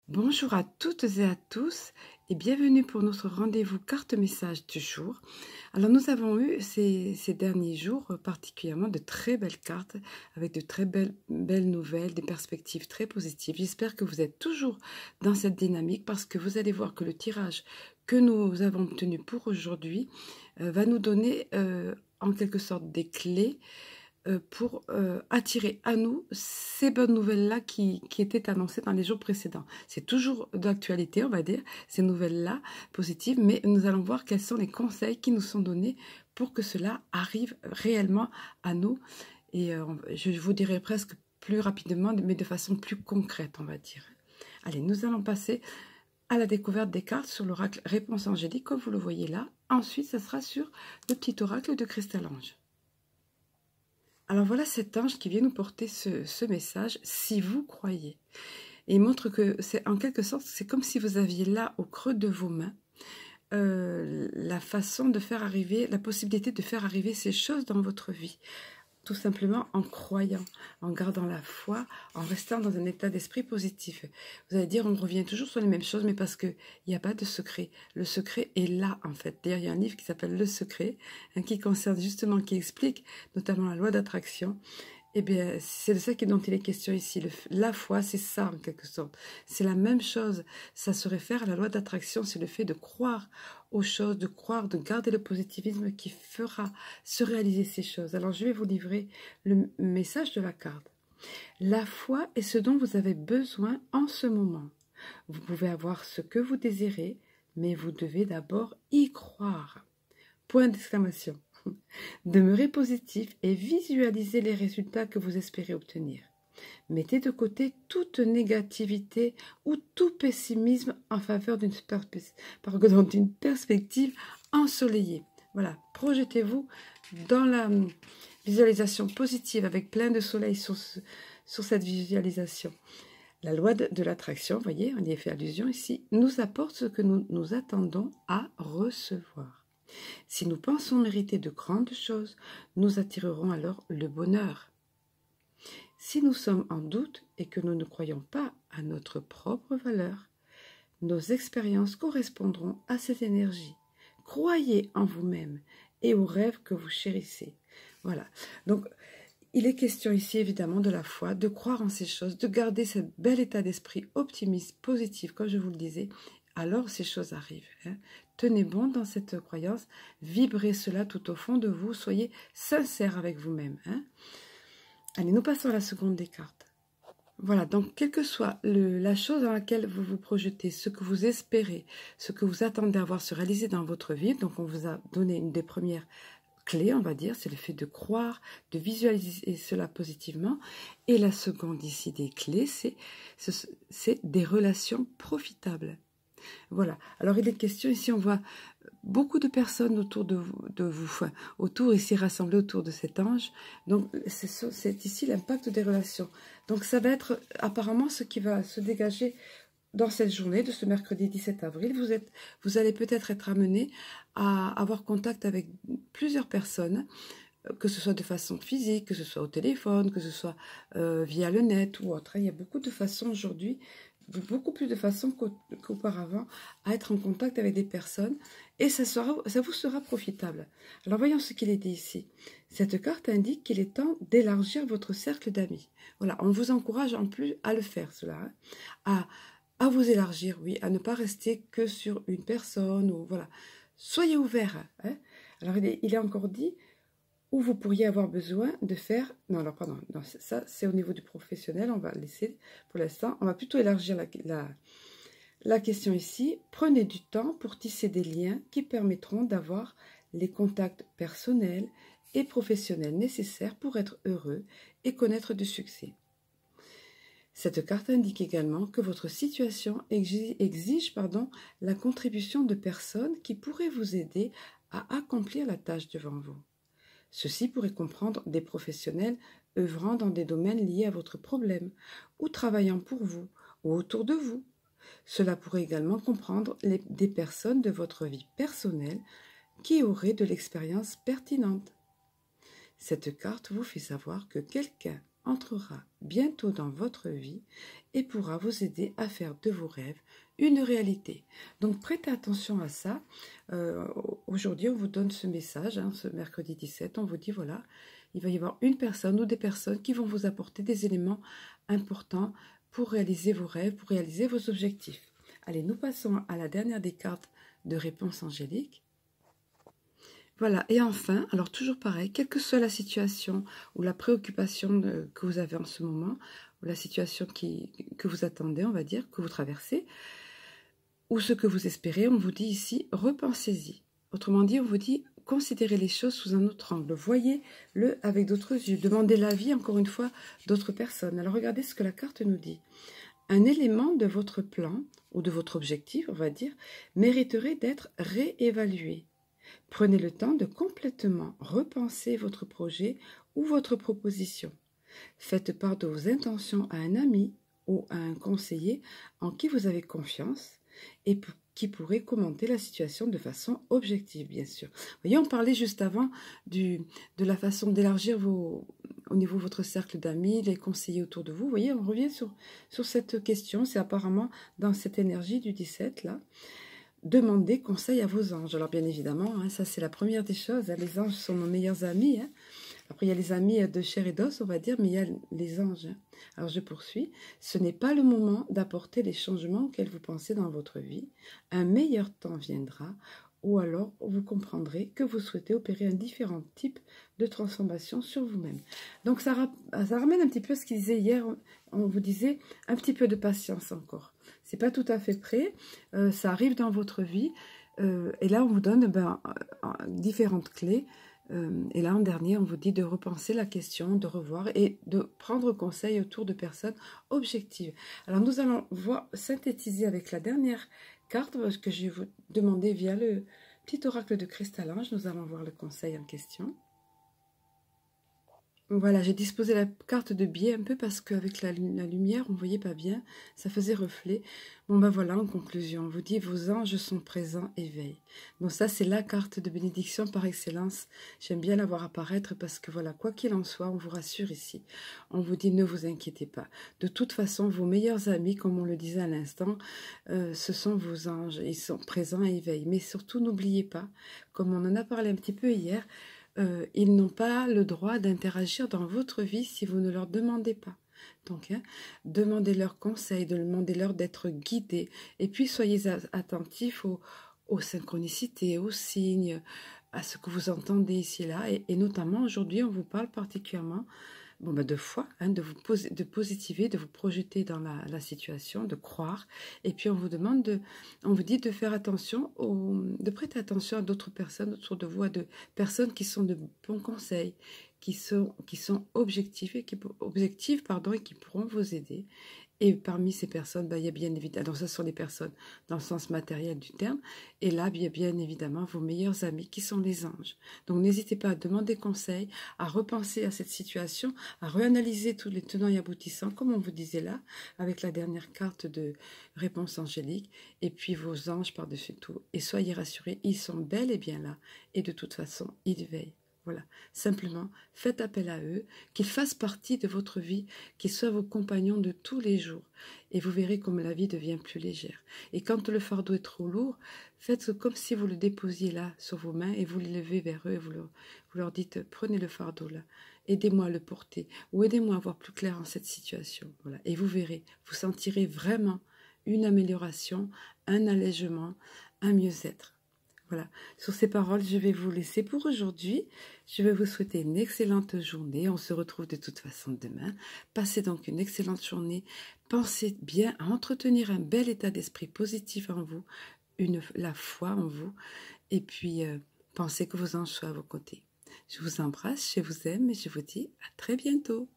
Bonjour à toutes et à tous et bienvenue pour notre rendez-vous carte message du jour. Alors nous avons eu ces derniers jours particulièrement de très belles cartes avec de très belles nouvelles, des perspectives très positives. J'espère que vous êtes toujours dans cette dynamique parce que vous allez voir que le tirage que nous avons obtenu pour aujourd'hui va nous donner en quelque sorte des clés pour attirer à nous ces bonnes nouvelles-là qui étaient annoncées dans les jours précédents. C'est toujours d'actualité, on va dire, ces nouvelles-là positives, mais nous allons voir quels sont les conseils qui nous sont donnés pour que cela arrive réellement à nous. Et je vous dirai presque plus rapidement, mais de façon plus concrète, on va dire. Allez, nous allons passer à la découverte des cartes sur l'oracle Réponse Angélique, comme vous le voyez là. Ensuite, ça sera sur le petit oracle de Cristal Ange. Alors voilà cet ange qui vient nous porter ce message, si vous croyez. Et il montre que c'est en quelque sorte, c'est comme si vous aviez là au creux de vos mains la façon de faire arriver, la possibilité de faire arriver ces choses dans votre vie. Tout simplement en croyant, en gardant la foi, en restant dans un état d'esprit positif. Vous allez dire, on revient toujours sur les mêmes choses, mais parce qu'il n'y a pas de secret. Le secret est là, en fait. D'ailleurs, il y a un livre qui s'appelle Le Secret, qui concerne justement, qui explique notamment la loi d'attraction. Eh bien, c'est de ça dont il est question ici. La foi, c'est ça, en quelque sorte. C'est la même chose. Ça se réfère à la loi d'attraction. C'est le fait de croire aux choses, de croire, de garder le positivisme qui fera se réaliser ces choses. Alors, je vais vous livrer le message de la carte. La foi est ce dont vous avez besoin en ce moment. Vous pouvez avoir ce que vous désirez, mais vous devez d'abord y croire. Point d'exclamation. Demeurez positif et visualisez les résultats que vous espérez obtenir. Mettez de côté toute négativité ou tout pessimisme en faveur d'une perspective ensoleillée. Voilà, projetez-vous dans la visualisation positive avec plein de soleil sur cette visualisation. La loi de l'attraction, vous voyez, on y a fait allusion ici, nous apporte ce que nous attendons à recevoir. Si nous pensons mériter de grandes choses, nous attirerons alors le bonheur. Si nous sommes en doute et que nous ne croyons pas à notre propre valeur, nos expériences correspondront à cette énergie. Croyez en vous-même et aux rêves que vous chérissez. Voilà. Donc, il est question ici évidemment de la foi, de croire en ces choses, de garder ce bel état d'esprit optimiste, positif, comme je vous le disais. Alors ces choses arrivent. Tenez bon dans cette croyance, vibrez cela tout au fond de vous, soyez sincère avec vous-même. Allez, nous passons à la seconde des cartes. Voilà, donc quelle que soit la chose dans laquelle vous vous projetez, ce que vous espérez, ce que vous attendez à voir se réaliser dans votre vie, donc on vous a donné une des premières clés, on va dire, c'est le fait de croire, de visualiser cela positivement. Et la seconde ici des clés, c'est des relations profitables. Voilà. Alors, il est question, ici, on voit beaucoup de personnes autour de vous enfin, autour, ici, rassemblées autour de cet ange. Donc, c'est ici l'impact des relations. Donc, ça va être apparemment ce qui va se dégager dans cette journée de ce mercredi 17 avril. Vous allez peut-être être amené à avoir contact avec plusieurs personnes, que ce soit de façon physique, que ce soit au téléphone, que ce soit via le net ou autre. Il y a beaucoup de façons aujourd'hui, beaucoup plus de façons qu'auparavant à être en contact avec des personnes et ça vous sera profitable. Alors voyons ce qu'il est dit ici. Cette carte indique qu'il est temps d'élargir votre cercle d'amis. Voilà, on vous encourage en plus à le faire cela, à vous élargir, oui, à ne pas rester que sur une personne ou voilà. Soyez ouverts. Alors il est encore dit où vous pourriez avoir besoin de faire... Non, alors pardon, non, ça c'est au niveau du professionnel, on va laisser pour l'instant. On va plutôt élargir la question ici. Prenez du temps pour tisser des liens qui permettront d'avoir les contacts personnels et professionnels nécessaires pour être heureux et connaître du succès. Cette carte indique également que votre situation exige la contribution de personnes qui pourraient vous aider à accomplir la tâche devant vous. Ceci pourrait comprendre des professionnels œuvrant dans des domaines liés à votre problème ou travaillant pour vous ou autour de vous. Cela pourrait également comprendre des personnes de votre vie personnelle qui auraient de l'expérience pertinente. Cette carte vous fait savoir que quelqu'un entrera bientôt dans votre vie et pourra vous aider à faire de vos rêves une réalité. Donc prêtez attention à ça. Aujourd'hui, on vous donne ce message, hein, ce mercredi 17, on vous dit voilà, il va y avoir une personne ou des personnes qui vont vous apporter des éléments importants pour réaliser vos rêves, pour réaliser vos objectifs. Allez, nous passons à la dernière des cartes de réponse angélique. Voilà, et enfin, alors toujours pareil, quelle que soit la situation ou la préoccupation que vous avez en ce moment, ou la situation que vous attendez, on va dire, que vous traversez, ou ce que vous espérez, on vous dit ici, repensez-y. Autrement dit, on vous dit, considérez les choses sous un autre angle, voyez-le avec d'autres yeux, demandez l'avis, encore une fois, d'autres personnes. Alors regardez ce que la carte nous dit. Un élément de votre plan, ou de votre objectif, on va dire, mériterait d'être réévalué. Prenez le temps de complètement repenser votre projet ou votre proposition. Faites part de vos intentions à un ami ou à un conseiller en qui vous avez confiance et qui pourrait commenter la situation de façon objective, bien sûr. Vous voyez, on parlait juste avant de la façon d'élargir au niveau de votre cercle d'amis, les conseillers autour de vous. Vous voyez, on revient sur cette question. C'est apparemment dans cette énergie du 17, là. Demandez conseil à vos anges. Alors bien évidemment, hein, ça c'est la première des choses. Hein, les anges sont nos meilleurs amis. Hein. Après, il y a les amis de chair et d'os, on va dire, mais il y a les anges. Hein. Alors je poursuis. Ce n'est pas le moment d'apporter les changements auxquels vous pensez dans votre vie. Un meilleur temps viendra, ou alors vous comprendrez que vous souhaitez opérer un différent type de transformation sur vous-même. Donc ça ramène un petit peu ce qu'il disait hier. On vous disait un petit peu de patience encore. C'est pas tout à fait prêt, ça arrive dans votre vie, et là on vous donne différentes clés, et là en dernier on vous dit de repenser la question, de revoir et de prendre conseil autour de personnes objectives. Alors nous allons synthétiser avec la dernière carte, parce que je vais vous demander via le petit oracle de Cristal-Ange, nous allons voir le conseil en question. Voilà, j'ai disposé la carte de biais un peu parce qu'avec la lumière, on ne voyait pas bien, ça faisait reflet. Bon ben voilà, en conclusion, on vous dit, vos anges sont présents et veillent. Donc ça, c'est la carte de bénédiction par excellence. J'aime bien la voir apparaître parce que voilà, quoi qu'il en soit, on vous rassure ici. On vous dit, ne vous inquiétez pas. De toute façon, vos meilleurs amis, comme on le disait à l'instant, ce sont vos anges. Ils sont présents et veillent. Mais surtout, n'oubliez pas, comme on en a parlé un petit peu hier, ils n'ont pas le droit d'interagir dans votre vie si vous ne leur demandez pas. Donc, hein, demandez leurs conseils, demandez-leur d'être guidés. Et puis, soyez attentifs aux synchronicités, aux signes, à ce que vous entendez ici et là. Et notamment, aujourd'hui, on vous parle particulièrement de foi, hein, de positiver, de vous projeter dans la situation, de croire. Et puis on vous dit de faire attention, de prêter attention à d'autres personnes autour de vous, à de personnes qui sont de bons conseils, qui sont objectives et qui pourront vous aider. Et parmi ces personnes, il y a bien évidemment, donc ça sont les personnes dans le sens matériel du terme, et là, il y a bien évidemment vos meilleurs amis qui sont les anges. Donc n'hésitez pas à demander conseil, à repenser à cette situation, à réanalyser tous les tenants et aboutissants, comme on vous disait là, avec la dernière carte de réponse angélique, et puis vos anges par-dessus tout. Et soyez rassurés, ils sont bel et bien là, et de toute façon, ils veillent. Voilà, simplement, faites appel à eux, qu'ils fassent partie de votre vie, qu'ils soient vos compagnons de tous les jours. Et vous verrez comme la vie devient plus légère. Et quand le fardeau est trop lourd, faites comme si vous le déposiez là, sur vos mains, et vous le levez vers eux, et vous leur dites, prenez le fardeau là, aidez-moi à le porter, ou aidez-moi à voir plus clair en cette situation. Voilà. Et vous verrez, vous sentirez vraiment une amélioration, un allègement, un mieux-être. Voilà, sur ces paroles, je vais vous laisser pour aujourd'hui. Je vais vous souhaiter une excellente journée. On se retrouve de toute façon demain. Passez donc une excellente journée. Pensez bien à entretenir un bel état d'esprit positif en vous, la foi en vous. Et puis, pensez que vos anges soient à vos côtés. Je vous embrasse, je vous aime et je vous dis à très bientôt.